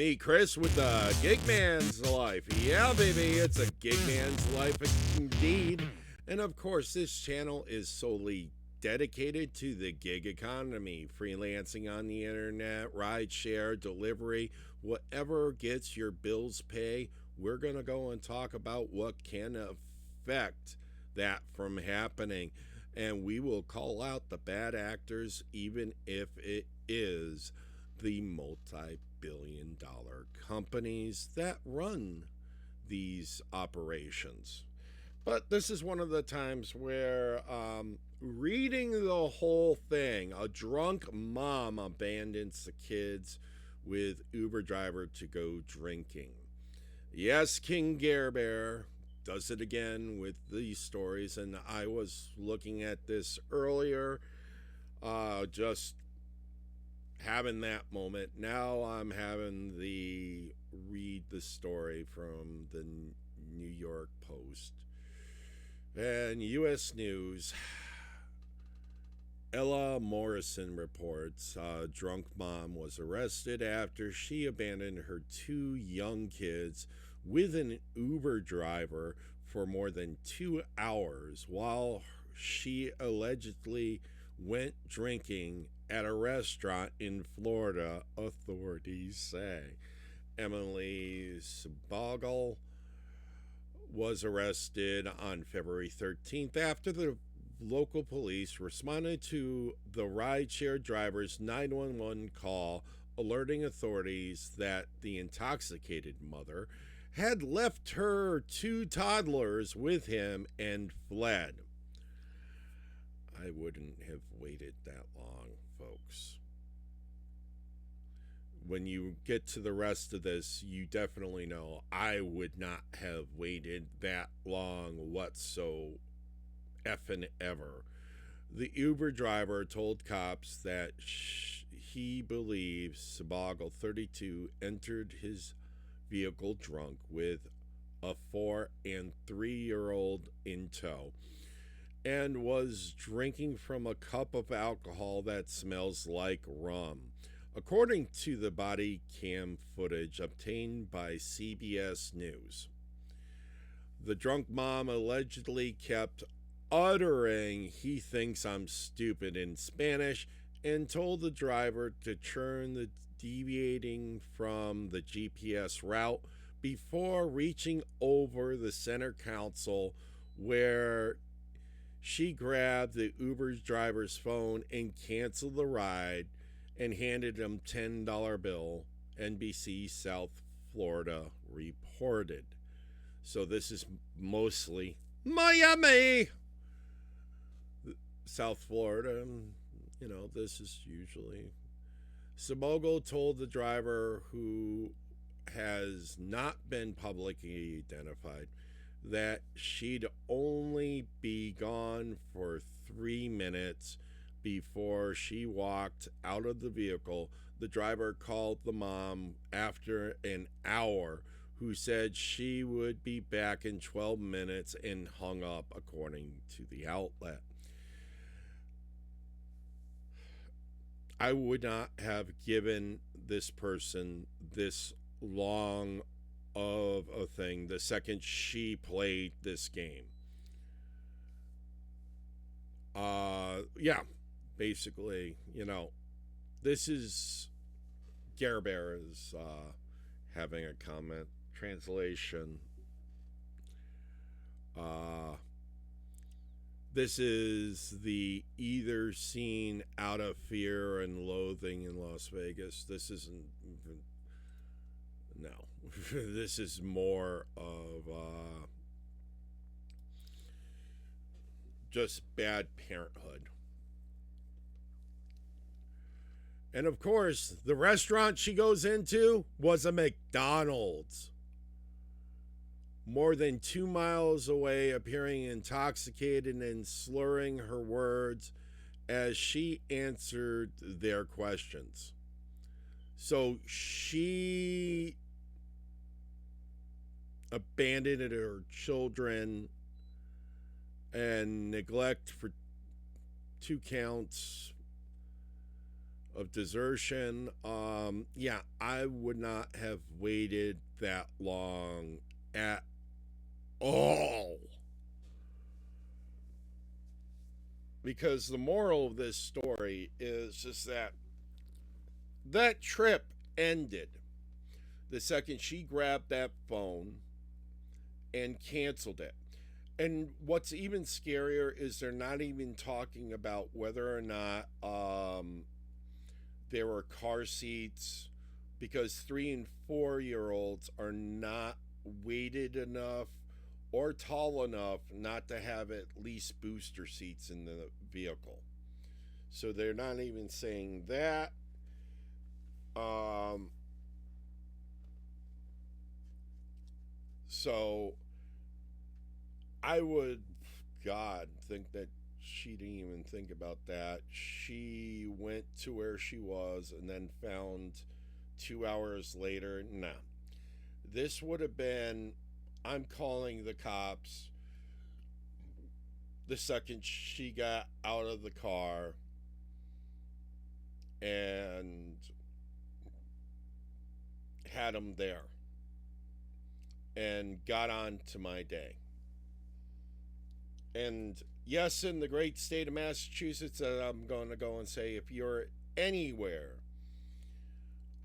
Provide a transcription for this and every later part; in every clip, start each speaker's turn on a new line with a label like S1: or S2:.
S1: me, Chris, with the Gig Man's Life. Yeah, baby, it's a Gig Man's Life indeed. And of course, this channel is solely dedicated to the gig economy, freelancing on the internet, rideshare, delivery, whatever gets your bills pay. We're going to go and talk about what can affect that from happening. And we will call out the bad actors, even if it is the multi-billion-dollar companies that run these operations. But this is one of the times where reading the whole thing, a drunk mom abandons the kids with Uber driver to go drinking. Yes, King Gare Bear does it again with these stories, and I was looking at this earlier, just having that moment. Now I'm having the read the story from the New York Post and U.S. News. Ella Morrison reports a drunk mom was arrested after she abandoned her two young kids with an Uber driver for more than 2 hours while she allegedly went drinking at a restaurant in Florida, authorities say. Emily Sabogel was arrested on February 13th after the local police responded to the rideshare driver's 911 call, alerting authorities that the intoxicated mother had left her two toddlers with him and fled. I wouldn't have waited that long, folks. When you get to the rest of this, you definitely know I would not have waited that long whatsoever. The Uber driver told cops that he believes Sabogel, 32, entered his vehicle drunk with a 4- and 3-year-old in tow and was drinking from a cup of alcohol that smells like rum. According to the body cam footage obtained by CBS News, the drunk mom allegedly kept uttering "he thinks I'm stupid" in Spanish and told the driver to turn the deviating from the GPS route before reaching over the center console, where she grabbed the Uber driver's phone and canceled the ride and handed him $10 bill, NBC South Florida reported. So this is mostly Miami, South Florida. You know, this is usually. Sabogel told the driver, who has not been publicly identified, that she'd only be gone for 3 minutes before she walked out of the vehicle. The driver called the mom after an hour, who said she would be back in 12 minutes and hung up, according to the outlet. I would not have given this person this long of a thing the second she played this game. Yeah, basically, you know, this is Gare Bear is having a comment. Translation. This is the either scene out of Fear and Loathing in Las Vegas. This isn't even, no. This is more of just bad parenthood. And of course, the restaurant she goes into was a McDonald's. More than 2 miles away, appearing intoxicated and slurring her words as she answered their questions. So she abandoned her children and neglect for 2 counts of desertion. Yeah, I would not have waited that long at all. Because the moral of this story is just that that trip ended the second she grabbed that phone and canceled it. And what's even scarier is they're not even talking about whether or not there were car seats, because 3 and 4 year olds are not weighted enough or tall enough not to have at least booster seats in the vehicle. So they're not even saying that. Um, so I would, God, think that she didn't even think about that. She went to where she was and then found 2 hours later, nah. This would have been, I'm calling the cops the second she got out of the car and had them there and got on to my day. And yes, in the great state of Massachusetts, I'm going to go and say if you're anywhere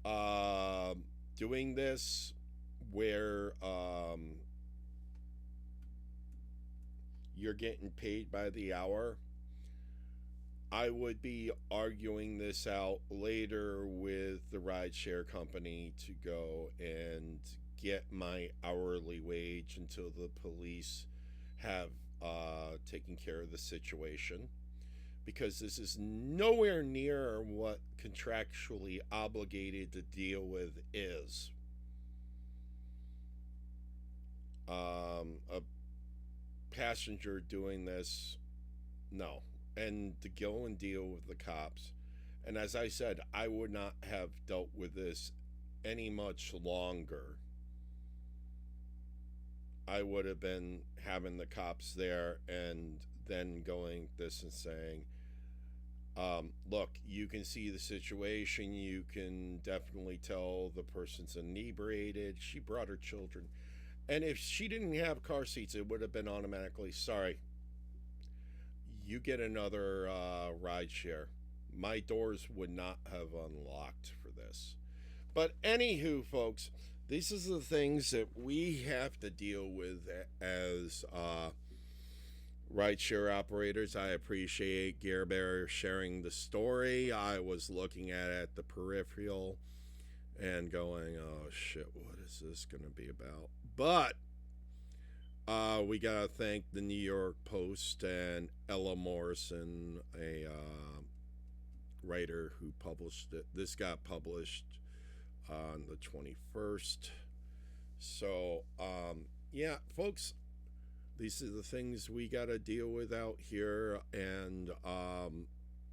S1: uh, doing this where you're getting paid by the hour, I would be arguing this out later with the rideshare company to go and get my hourly wage until the police have taken care of the situation, because this is nowhere near what contractually obligated to deal with is. A passenger doing this, no. And to go and deal with the cops. And as I said, I would not have dealt with this any much longer. I would have been having the cops there and then going this and saying, look, you can see the situation. You can definitely tell the person's inebriated. She brought her children. And if she didn't have car seats, it would have been automatically, sorry, you get another ride share. My doors would not have unlocked for this. But anywho, folks, these are the things that we have to deal with as rideshare operators. I appreciate Gear Bear sharing the story. I was looking at the peripheral and going, oh shit, what is this going to be about? But we got to thank the New York Post and Ella Morrison, a writer who published it. This got published on the 21st. So, yeah, folks, these are the things we got to deal with out here. And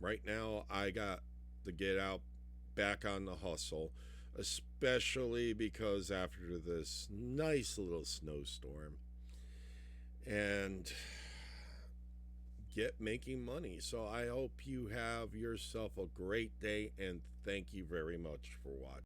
S1: right now, I got to get out back on the hustle, especially because after this nice little snowstorm, and get making money. So I hope you have yourself a great day, and thank you very much for watching.